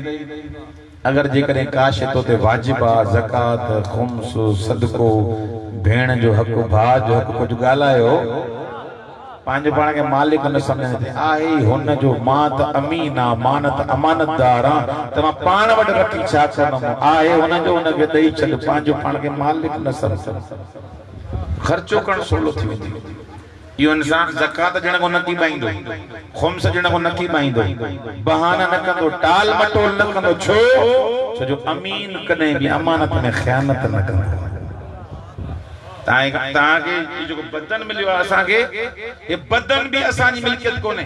अगर जेकॾहिं का शइ तो ते वाजिब आहे, ज़कात, खुम्स, सदको, भेण जो हक़, भाउ जो हक़, कुझु ॻाल्हायो, पंहिंजो पाण खे मालिक न सम्झंदे आहे हुन जो। मां त अमीन आहे, मां न त अमानतदार आहियां, त मां पाण वटि रखी छा कंदुमि? आहे हुन जो, हुनखे ॾेई छॾ। पंहिंजो पाण खे मालिक न सम्झ, ख़र्चो करणु सवलो थी वेंदो। इहो इंसान ज़कात ॾियण खां न की पाईंदो, खुम्स ॾियण खां न की पाईंदो, बहाना न कंदो, टाल मटोल न कंदो। छो जो अमीन कॾहिं बि अमानत में ख़यानत न कंदो। तव्हांखे जेको बदन मिलियो आहे असांखे, हे बदन बि असांजी मिल्कियत कोन्हे।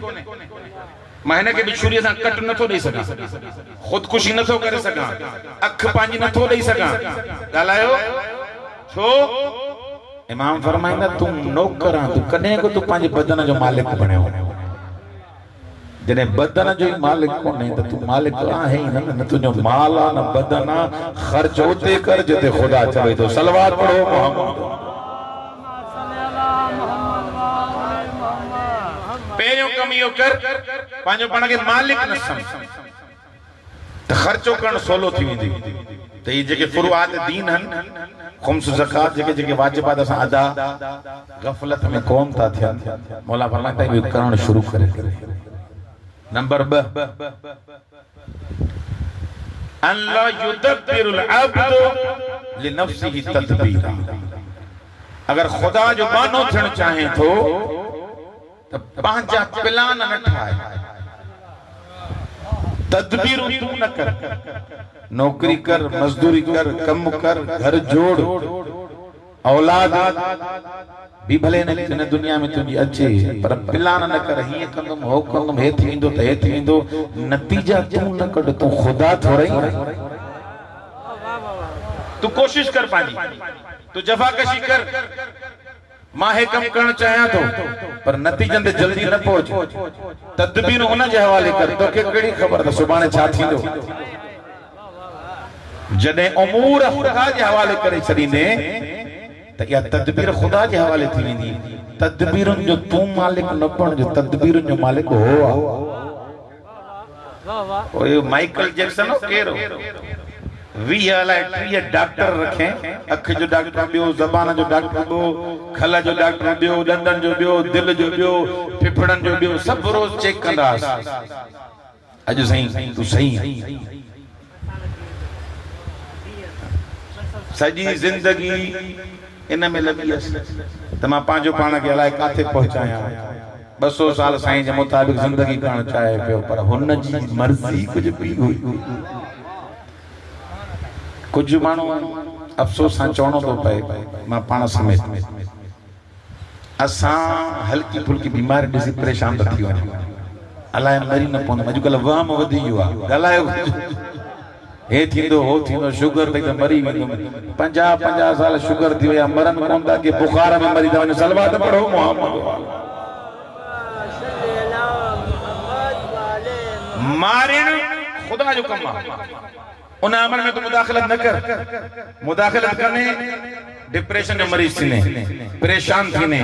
मां हिनखे बि छुरीअ सां कट नथो ॾेई सघां, ख़ुदकुशी नथो करे सघां, अखि पंहिंजी नथो ॾेई सघां। ॻाल्हायो छो? इमाम फरमाईंदा तूं नौकर आहीं, तूं कॾहिं को तूं पंहिंजे बदन जो मालिक बणियो। जॾहिं बदन जो ई मालिक कोन्हे त तूं मालिक आहे ई न तुंहिंजो माल आहे न बदन आहे। ख़र्च उते कर जिते ख़ुदा चवे थो। सलवात पढ़ो मोहम्मद। पहिरियों कम इहो कर, पंहिंजो पाण खे मालिक न सम्झ त ख़र्चो करणु सवलो थी वेंदी। त इहे जेके फुरुआत दीन आहिनि, खुम्स, ज़कात, जेके जेके वाजिबात असां अदा गफ़लत में क़ौम था थियनि, मौला फरमाईंदा इहो करणु शुरू करे। नंबर 2 अल्लाह युदब्बिरुल अब्द लिनफ्सिही तदबीरा। अगर खुदा जो मानो थियणु चाहे थो त पंहिंजा प्लान न ठाहे, तदबीरूं तूं न कर। नौकरी कर, मजदूरी कर, कम कर, घर जोड़, औलाद भी भले न दुनिया में तुझी अचे, पर प्लान न कर। हीअं कंदुमि, हो कंदुमि, हे थी वेंदो त हे थी वेंदो। नतीजा तूं न कढ, तूं ख़ुदा थोड़ई। तूं कोशिश कर पंहिंजी, तूं जफ़ाकशी कर। मां हे कम करणु चाहियां थो, पर नतीजनि ते जल्दी न पहुच। तदबीर हुन जे हवाले कर। तोखे कहिड़ी ख़बर त सुभाणे छा थींदो? जॾहिं उमूर ख़ुदा जे हवाले करे छॾींदे त इहा तदबीर ख़ुदा जे हवाले थी वेंदी। तदबीरुनि जो तूं मालिक न बणिजो, तदबीरुनि जो मालिक हो आहे। माइकल जैक्सन केरो 20 अलाए 30 डॉक्टर रखे, अख जो डॉक्टर ॿियो, ज़बान जो डॉक्टर ॿियो, खल जो डॉक्टर ॿियो, ॾंदनि जो ॿियो, दिलि जो ॿियो, फिफड़नि जो ॿियो, सभु रोज़ चेक कंदासीं। अॼु साईं तूं सही आहीं। सॼी ज़िंदगी इन में लॻी हुअसि त मां पंहिंजो पाण खे अलाए किथे पहुचायां। 200 साल साईं जे मुताबिक़ ज़िंदगी करणु चाहे पियो, पर हुन जी मर्ज़ी कुझु ॿी हुई। कुझु माण्हू अफ़सोस सां चवणो थो पए, मां पाण समेत, असां हल्की फुल्की बीमारी ॾिसी परेशान था थी वञूं, अलाए मरी न पवंदो। अॼुकल्ह वहम वधी वियो आहे। ॻाल्हायो हे थींदो, हो थींदो, शुगर अथई त मरी वेंदो। 50 साल शुगर थी विया, मरनि कोन था, कि बुखार में मरी था वञनि। सलवात पढ़ो मोहम्मद। मारिण ख़ुदा जो कमु आहे। उन अमल में तू मुदाखलत न कर। मुदाखलत करने डिप्रेशन जो मरीज थीने, परेशान थीने।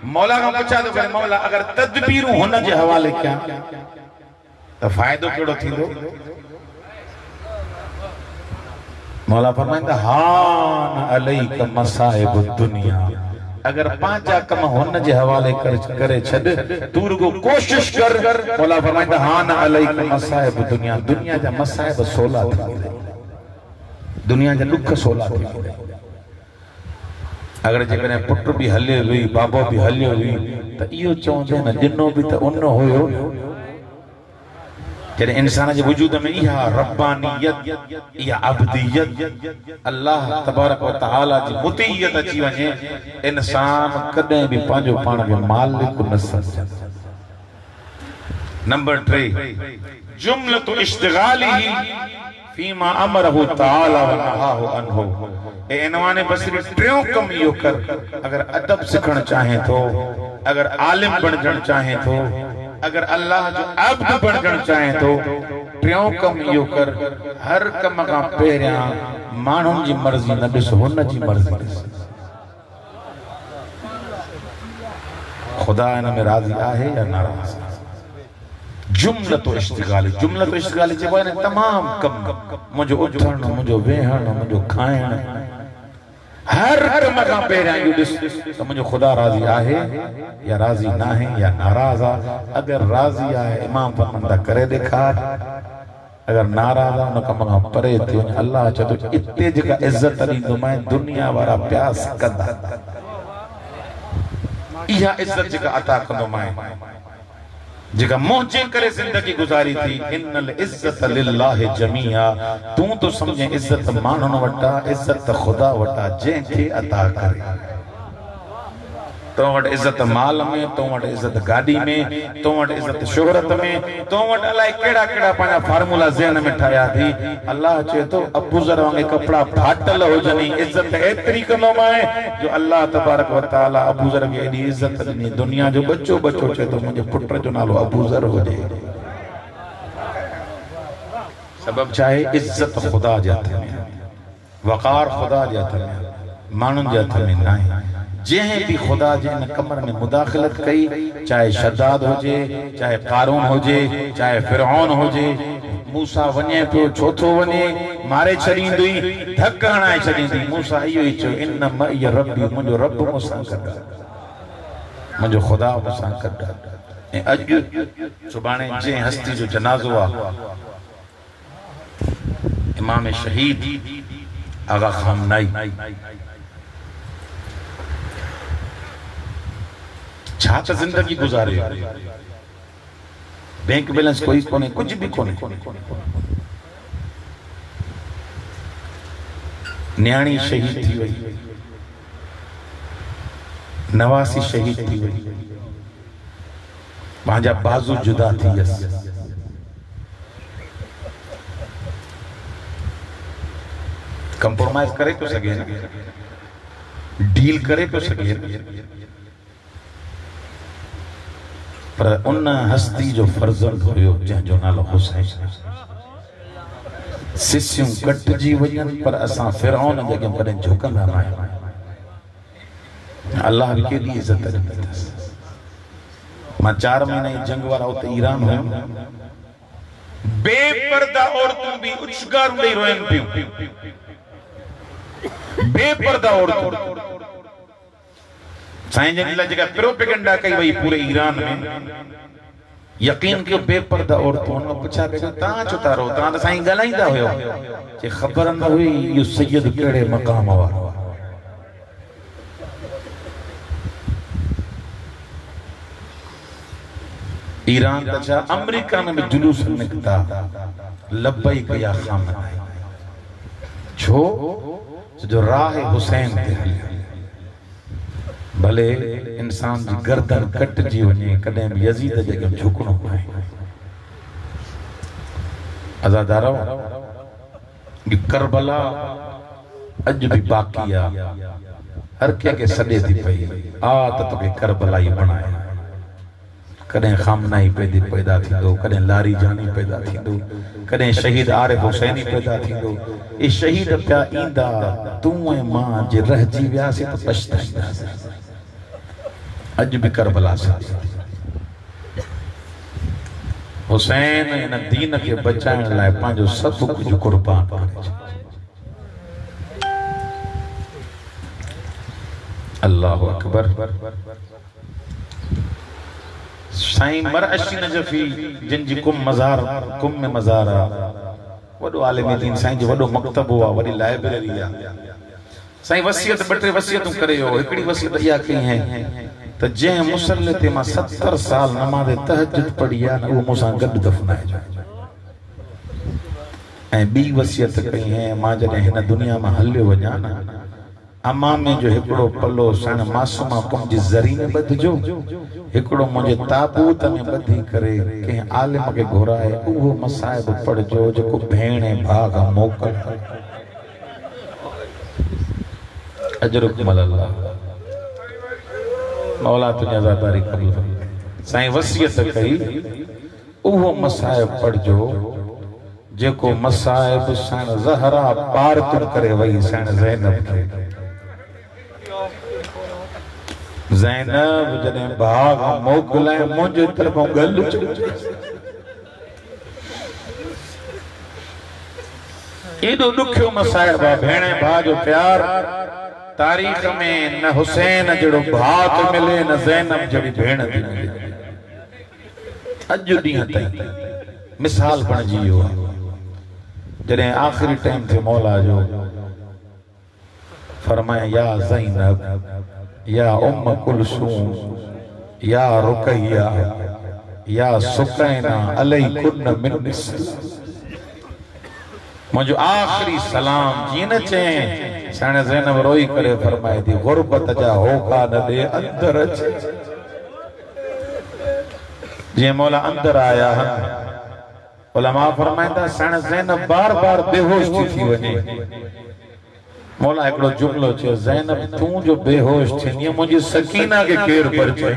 मौला का पूछा तो करे, मौला अगर तदबीरूं हुन जे हवाले कया त फ़ाइदो कहिड़ो थींदो? मौला फरमाइंदा हान अलैका मसाइब दुनिया, अगर पांचा कम हुन जे हवाले करे छॾ तू रुगो कोशिश कर। मौला फरमाइंदा हान अलैक मसाइब दुनिया, दुनिया जा मसाइब सोला थी, दुनिया जा दुख सोला थी। अगर जेकॾहिं पुट भी हलियो हुई, बाबो भी हलियो हुई, त इहो चवंदे न ॾिनो भी त उन हुयो। जॾहिं इंसान जे वजूद में इहा रब्बानियत, इहा अब्दियत, अल्लाह तबारक व तआला जी मुतीयत अची वञे, इंसान कॾहिं भी पंहिंजो पाण खे मालिक न सम्झे। नंबर 3 जुमलतु इश्तिगालिही फीमा अमरहु तआला व नहाहु अन्हु। ए इनवाने बसरी टियों कम इहो कर। अगर अदब सिखण चाहे तो, अगर आलिम बणजण चाहे तो, अगर अल्लाह जो अब्द बणजण चाहे तो, टियों कम इहो कर। हर कम खां पहिरियां माण्हुनि जी मर्ज़ी न ॾिस, हुन जी मर्ज़ी ॾिस। खुदा इन में राज़ी आहे या नाराज़? जुमलतो इश्तिगाली, जुमलतो इश्तिगाली चइबो आहे न तमाम कम, मुंहिंजो उथण, मुंहिंजो वेहण, मुंहिंजो खाइण, हर कम खां पहिरियां इहो ॾिस त मुंहिंजो ख़ुदा राज़ी आहे या राज़ी न आहे या नाराज़ आहे। अगर राज़ी आहे इमाम फरमाईंदा करे ॾेखार, अगर नाराज़ आहे उन कम खां परे थी वञ। अल्लाह चए थो इते जेका इज़त ॾींदोमांइ दुनिया वारा प्यास कंदा, इहा इज़त जेका अता कंदोमांइ, जेका मुंहिंजे करे जिंदगी गुजारी थी। इन्नल इज्जत लिल्लाहि जमीआ, तू तो समझे इज्जत माण्हुनि वटा, इज्जत खुदा वटा जंहिंखे अता करे। तो वट इज्जत माल में, तो वट इज्जत गाड़ी में, तो वट इज्जत शोहरत में, तो वट अलाए केड़ा केड़ा पांजा फार्मूला ज़हन में ठाया थी। अल्लाह चए तो अबू ज़र वांगे कपड़ा फाटल हुजनी, इज्जत एतरी कंदो माए जो अल्लाह तबारक व तआला अबू ज़र खे एडी इज्जत ॾिनी। दुनिया जो बच्चो बच्चो चए तो मुंहिंजे पुट जो नालो अबू ज़र हुजे। सबब चाहे इज्जत खुदा जे हथ में, वक़ार खुदा जे हथ में, माण्हुनि जे हथ में नाहे। जंहिं भी खुदा जे इन कमर में मुदाखलत कई, चाहे शद्दाद होजे, चाहे कारून होजे, चाहे फिरौन होजे, मूसा वञे पियो छो थो वञे, मारे छॾींदुई, धक हणाए छॾींदी। मूसा इहो ई चयो इन मइय रब्बी, मुंहिंजो रब मूंसां गॾु, मुंहिंजो ख़ुदा मूंसां गॾु। ऐं अॼु सुभाणे जंहिं हस्ती जो जनाज़ो आहे, इमाम शहीद आगा खामनाई, छा त जिंदगी गुजारे, बैंक बैलेंस कोई कोने, कुछ भी कोने। न्याणी शहीद थी वई, नवासी शहीद थी वई, पंहिंजा बाज़ू जुदा थी वियसि। कंप्रोमाइज करे पियो सघे न, डील करे पियो सघे, पर उन हस्ती जो फर्जंद हुयो जंहिंजो नालो हुसैन। सिसियूं कटजी वञनि पर असां फिरौन जे अॻियां कॾहिं झुकंदा न आहियूं। अल्लाह बि केॾी इज़त ॾिनी अथसि। मां 4 महीने जी जंग वारा उते ईरान हुयुमि, बेपर्दा औरतूं बि उछगारूं ॾेई रोइनि पियूं, बेपर्दा औरतूं। साईं जन लाइ जेका प्रोपेगेंडा कई वई पूरे ईरान में, यकीन कयो बेपर्दा औरतूं। उन पुछा पिया तव्हां छो था रहो, तव्हां त साईं ॻाल्हाईंदा हुयो, जे ख़बर न हुई इहो सैयद कहिड़े मक़ाम वारो। ईरान त छा अमेरिका में भी जुलूस निकिता, लब्बैक या खामनाई, छो जो राह हुसैन ते हलियो। भले इंसान जी गर्दन कटजी वञे, कॾहिं भी यजीद जे अॻियां झुकणो पए। अज़ादारो करबला अॼु भी बाक़ी आहे, हर कंहिंखे सॾे थी पई आ त तोखे करबला ई बणाए। कॾहिं खामनाई पैदा थींदो, कॾहिं लारी जानी पैदा थींदो, कॾहिं शहीद आरिफ हुसैनी पैदा थींदो। ये शहीद पिया ईंदा, तूं ऐं मां जे रहिजी वियासीं त पछताईंदासीं। अॼु भी करबला से हुसैन इन दीन के बचाइण लाइ पंहिंजो सभु कुझु कुर्बान करे। अल्लाह अकबर। साईं मरअशी नजफी जिन जी कुम मज़ार कुम में मज़ार वडो आलिम दीन साईं जो वडो मकतब हुआ, वडी लाइब्रेरी आ। साईं वसियत बटे वसियतूं करे हो, एकड़ी वसियत इया कई है त जे मुसल्ले ते मां 70 साल नमाज़ तहज्जुद पढ़ी आ न वो मुसा गड दफनाए जा। ऐं बी वसियत कई है मां जडे हिन दुनिया में हलियो वञा न अम्मा में जो हिकड़ो पल्लो सन मासूमा कुम जी जरी में बधजो, हिकड़ो मुझे ताबूत में बधी करे के आलिम के घुराए उहो मसाइब पढ़जो जो भेणे भाग मोकल अजरुकुम अल्लाह। मौला तुझा ज़ादारी कबूल फरमाए। साईं वसियत कई उहो मसाइब पढ़जो जेको मसाइब सन ज़हरा पार तुर करे वई सन ज़ैनब के। ज़ैनब जने भाग मोकलाए मुझे तरफों गल एडो दुखियो मसाइब आ भेणे भा जो प्यार। तारीख में न हुसैन जड़ो भात मिले न ज़ैनब जड़ी भेण थी मिले। अज ॾींहं ताईं मिसाल बणजी वियो आहे। जॾहिं आखिरी टाइम थे मौला जो फरमाया या ज़ैनब या उम्म कुलसूम या रुकैया या सुकैना अलैकुन्न मिन्नी मुझो आखिरी सलाम जी न चें। साणे ज़ैनब रोई करे फरमाए थी गुरबत जा होका न दे अंदर अचे। जे मौला अंदर आया हन उलमा फरमाइंदा साणे ज़ैनब बार बार बेहोश थी वने। मौला एकड़ो जुमलो चयो ज़ैनब तू जो बेहोश थी मुझे सकीना के केर पर चई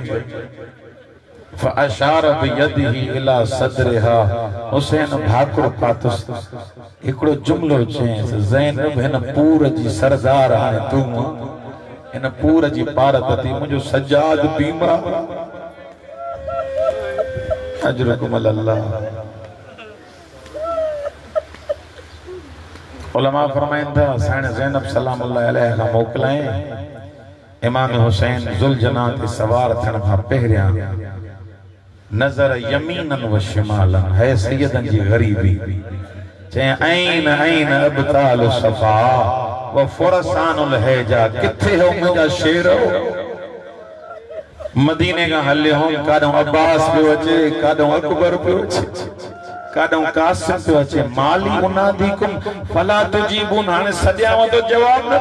फअशार बियदिही इला सदरिहा। हुसैन भाकुर पातुस एकड़ो जुमलो चई ज़ैनब हिन पूर जी सरदार है तू हिन पूर जी पारत थी मुझो सजाद बीमा अजरुकुम अल्लाह। उलमा फरमाइंदा साणे ज़ैनब सलामुल्लाह अलैहा का मोकलाए इमाम हुसैन जुलजना ते सवार थियण खां पहिरियां नजर यमीनन व शिमालन है सैयदन जी गरीबी चे ऐन ऐन अबताल सफा व फुरसानुल हैजा किथे हो मुंहिंजा शेर मदीने का हले हो काडो अब्बास पियो अचे काडो अकबर पियो अचे काडो कासिम पियो अचे माली उनादीकुम फला तुजीबून हाणे सॼाव तो जवाब न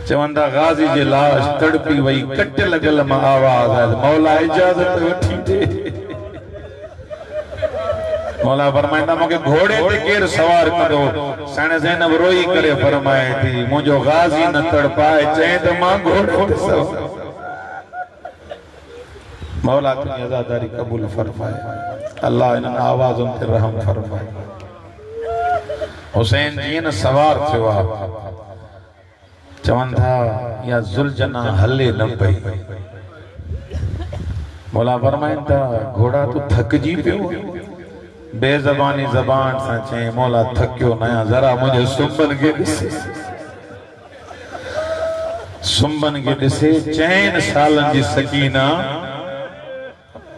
चवंदा गाजी जी लाश तड़पी वई कट लगल मां आवाज आयल मौला इजाजत वठी दे। मौला फरमाइंदा मूंखे घोड़े ते केर सवार कंदो। साणे ज़ैनब रोई करे फरमाए थी मुंहिंजो गाजी न तड़पाए चए त मां घोड़े ते सवार। मौला तुझी अज़ादारी कबूल फरमाए। अल्लाह इन आवाज़ुनि ते रहम फरमाए। हुसैन जी न सवार थियो आहे चवन था या जुलजना हले न पई। मौला फरमाइनि था घोड़ा तो थकजी पियो बेज़बानी ज़बान सां चई मौला थकियो नया जरा मुझे सुंबन के ॾिसे सुंबन के ॾिसे। 4 सालन जी सकीना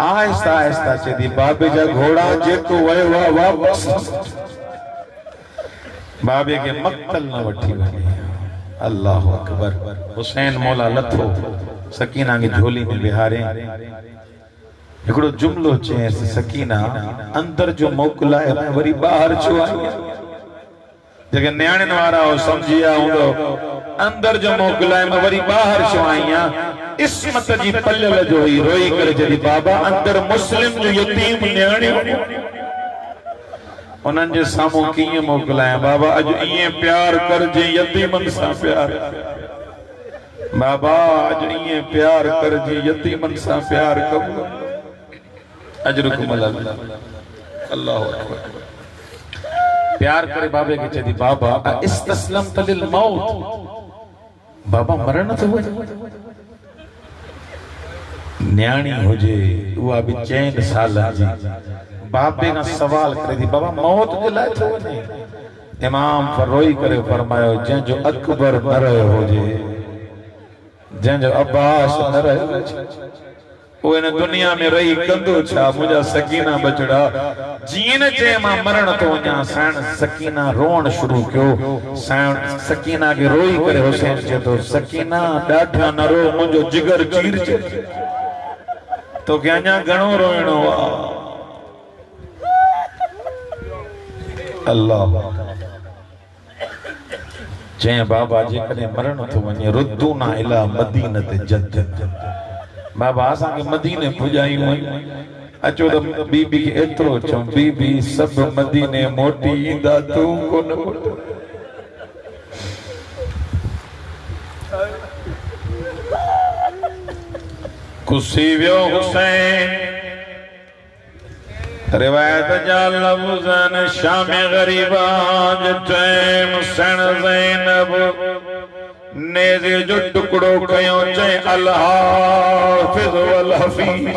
आहिस्ता आहिस्ता चई बाबे जा घोड़ा जेको वयो आहे वापस बाबे के मक्तल न वठी वञे। अल्लाह अकबर। हुसैन मौला लथो सकीना की झोली में बिहारे एकड़ो जुमलो चेस सकीना अंदर जो मोकलाए मैं वरी बाहर छो आई जगे न्याणन वारा हो समझिया हुंदो अंदर जो मोकलाए मैं वरी बाहर छो आईया। इस्मत जी पल्ले जो ही रोई करे जदी बाबा अंदर मुस्लिम जो यतीम न्याणियो उन्हनि जे साम्हूं कीअं मोकलाया बाबा अज इए प्यार कर जे यतीमन सां प्यार बाबा अज इए प्यार कर जे यतीमन सां प्यार कबो अजरुकुम अल्लाह अकबर। प्यार करे बाबे के चदी बाबा इस्तस्लम लिल मौत बाबा मरण तो न्याणी हुजे उहा भी 4 साल जी बाबे का सवाल करे थी बाबा मौत के लाए थो वने इमाम फरोई करे फरमायो जंहिंजो अकबर न रहियो हुजे, जंहिंजो अब्बास न रहियो हुजे, वो इन दुनिया में रही कंदो छा? मुझा सकीना बचड़ा जीन जे मां मरण तो वञा, साण सकीना रोण शुरू कयो। साण सकीना के रोई करे हुसैन जे तो सकीना ॾाढा न रो, मुझो जिगर चीर जे तो के अञा घणो रोइणो आ। अल्लाह जय बाबा जे कने मरण तो वञे रुद्दूना इला मदीनत जद, बाबा असां के मदीने पुजायूं अचो त बीबी के एतरो चऊं, बीबी सब मदीने मोटी ईंदा तू कोन मोटो। कुसी वियो हुसैन रिवायत जा लफ्ज़न शाम गरीबा जैम सण ज़ैनब नेज़े जो टुकड़ो कयो चए अल हाफ़िज़ वल हफ़ीज़।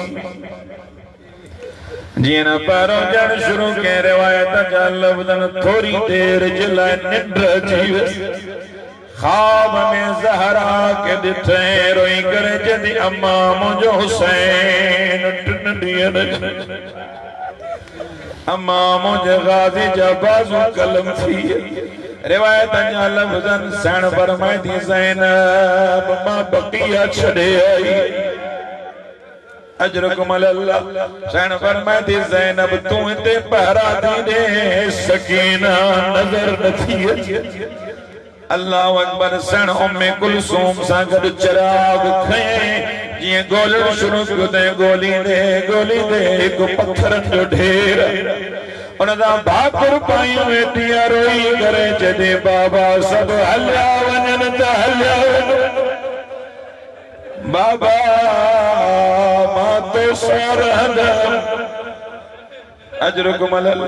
जीअं न पहिरों ॼण शुरू कयईं रिवायत जा लफ्ज़न थोरी देर जे लाइ निंड अची वियसि। ख्वाब में ज़हरा के ॾिठईं रोई करे चईं अम्मा मुंहिंजो हुसैन टिन ॾींहंनि अम्मा मुझे गाजी जा बाजू कलम थी। रिवायत जा लफ्ज़न सण फरमाई थी ज़ैनब मां बकिया छड़े आई अजरकुम अल्लाह। सण फरमाई थी ज़ैनब तू इते पहरा दी दे, सकीना नजर नथी अचे। अल्लाह अकबर। सण उम्मे कुलसूम सां गॾु चिराग खयईं, जीअं गोलण शुरू कयो ते गोली दे हिकु पत्थरनि जो ढेर उनदा भाकुर पायूं वेठी रोई करे चए बाबा सब हलिया वञनि त हलिया बाबा मां तो सां रहंदमि। अजरुकुम अल्लाह।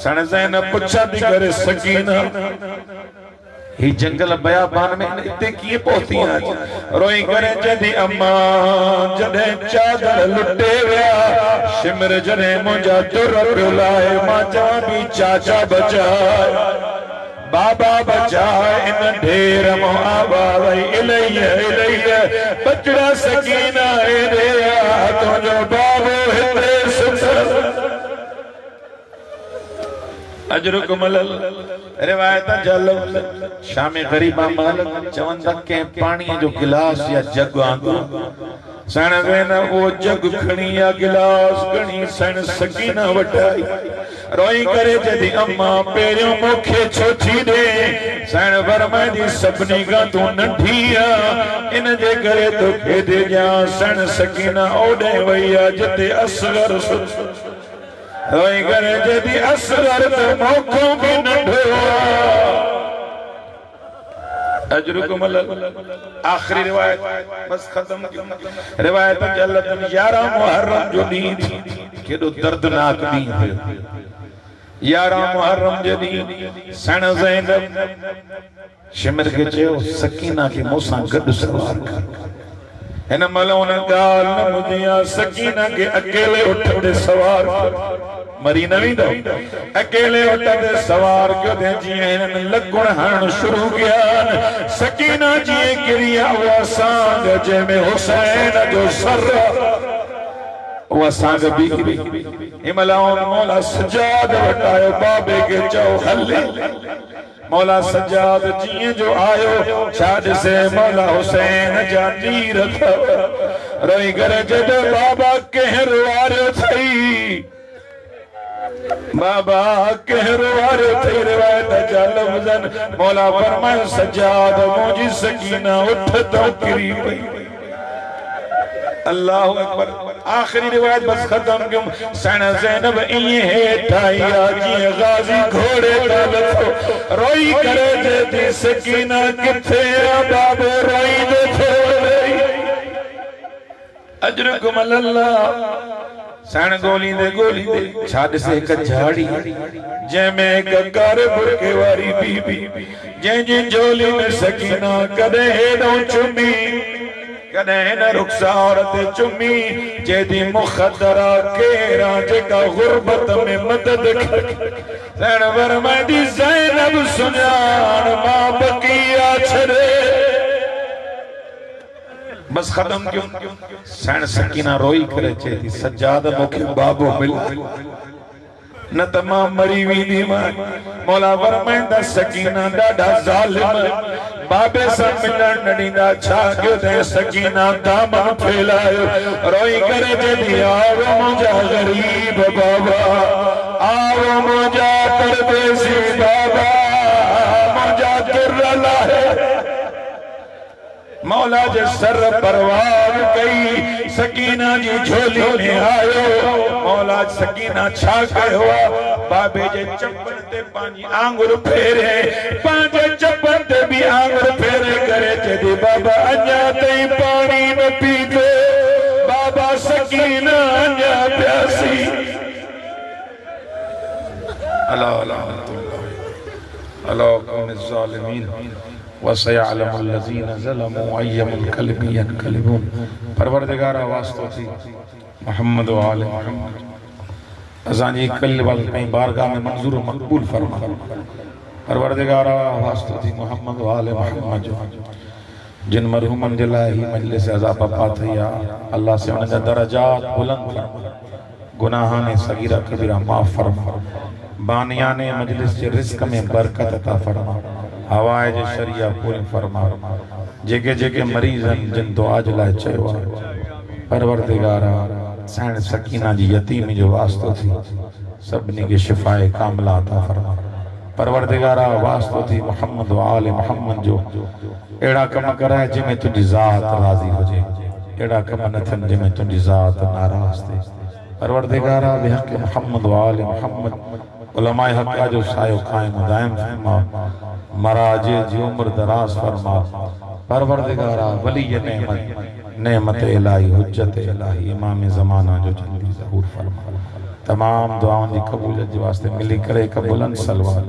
सण ज़ैनब पुछा थी करे सकीना ही जंगल बयाबान में इते कीअं पहुती आज? रोई करे चई अम्मा जॾहिं चादर लुटे विया शिमर जॾहिं मुंहिंजा तुर पियो लाहे मां चवां बि चाचा बचाए बाबा बचाए इन ढेर मां आवाज़ इलैया इलैया बचड़ा सकीना हेॾे आ तुंहिंजो बाबो हिते सुतल। अजरुकुम अल्लाह। रिवायत जा लफ्ज़ शाम गरीबा मालिक चवंदा के पानी जो गिलास या जग आंदो सण वेन वो जग खणी या गिलास खणी सण सकीना वटाई रोई करे जदी अम्मा पेरियों मुखे छो थी दे। सण फरमाई दी सभनी का तू नंढी आ इन जे करे तो खे दे जा। सण सकीना ओडे वईया जिते असगर रोई करे जदी असगर तो मौको भी नंढो। अजरुकुम अल्लाह। आखिरी रिवायत बस खत्म। रिवायत जल्लत 11 मुहर्रम जो ॾींहुं थी केॾो दर्दनाक ॾींहुं हुयो। 11 मुहर्रम जो ॾींहुं सण ज़ैनब शिमर के चयो सकीना के मूंसां गॾु सवार कर। हिन महिल उन ॻाल्हि न ॿुधी सकीना के अकेले उठ ते सवार मरी न वेंदो अकेले उठ ते सवार कयो ते जीअं हिननि लकुण हणण शुरू कया सकीना जीअं किरी उहा सांग जंहिंमें हुसैन जो सर उहा सांग बि किरी। हिनमहिल मौला सजाद वटायो बाबे के चओ हले। मौला सजाद जीअं जो आयो छा ॾिसे मौला हुसैन जा तीर रोई करे जॾहिं बाबा कहर वारियो थई बाबा कहर वारियो थई। रिवायत जा लफ्ज़न मौला फरमायो सजाद मुंहिंजी सकीना उठ तो किरी पई। अल्लाहु अकबर। आखिरी रिवायत बस खत्म क्यों। सण ज़ैनब इए हेठ आई जीअं गाज़ी घोड़े का लथो रोई करे जे सकीना किथे आ बाबो रोई दे थो। अजरुकुम अल्लाह। सण गोली दे छा ॾिसे हिक झाड़ी जंहिंमें हिक कार बुरके वारी बीबी जंहिंजी झोली में सकीना कॾहिं हेॾो चुमी कॾहिं न रुखसार ते चुमी जेदी मुखदरा केरा जेका गुरबत में मदद सैन वर्मा दी ज़ैनब सुजान मां बकिया छड़े बस खत्म क्यों सैन सकीना रोई करे चे सज्जाद मुखे बाबो मिला न तमाम मरी वींदी मौला वरमाइंदा सकीना ॾाढा ज़ालिम बाबे सां मिलण न ॾींदा छा कयो ते सकीना दामन फैलायो रोई करे चई आओ मुंहिंजा गरीब बाबा आओ मुंहिंजा परदेसी बाबा मुंहिंजा दुर्र लाहे मौला जे सर परवार कई सकीना जी झोली में आयो मौला सकीना छा कयो बाबे जे चप्पल ते पानी आंगुर फेरे पांजे चप्पल ते भी आंगुर फेरे करे चदी बाबा अञा तई पानी न पीते बाबा सकीना अञा प्यासी अला अला अला कौम ज़ालिमीन वसयअलमुल्लज़ीन ज़लमू अय्यमुल कल्बि यनकलिबून परवरदिगारा वास्तो थी मोहम्मद व आले मोहम्मद अज़ानी कल वाल कहीं बारगाह में मंजूर मकबूल फरमा परवरदिगारा वास्तो थी मोहम्मद व आले मोहम्मद जिन मरहुमन जे लाइ ही मजलिस अज़ा पपा थिया अल्लाह से उनजा दरजात बुलंद फरमा गुनाहाने सगीरा कबीरा माफ फरमा बानियाने मजलिस जे रिज़्क़ में बरकत अता फरमा हवाए जे शरिया पूरी फरमा जेके जेके मरीज़न जिन दुआ जे लाइ चयो परवरदिगारा सैन सकीना जी यतीमी जो वास्तो थी सभिनी के शिफाए कामिला अता फरमा परवरदिगारा वास्तो थी मोहम्मद व आले मोहम्मद जो एड़ा कम कराए जिमें तुझी ज़ात राज़ी हुजे एड़ा कम न थियन जिमें तुझी ज़ात नाराज़ थे परवरदिगारा बिहक़ मोहम्मद व आले मोहम्मद उलमाए हक़ जो सायो कायम दायम फरमा मराजे जी उम्र दराज फरमा परवरदिगारा वली नेमत इलाही हुज्जत इलाही इमाम ज़माना जो जल्दी ज़हूर फरमा तमाम दुआओं की कबूलियत के वास्ते मिली करे कबूलन सलवात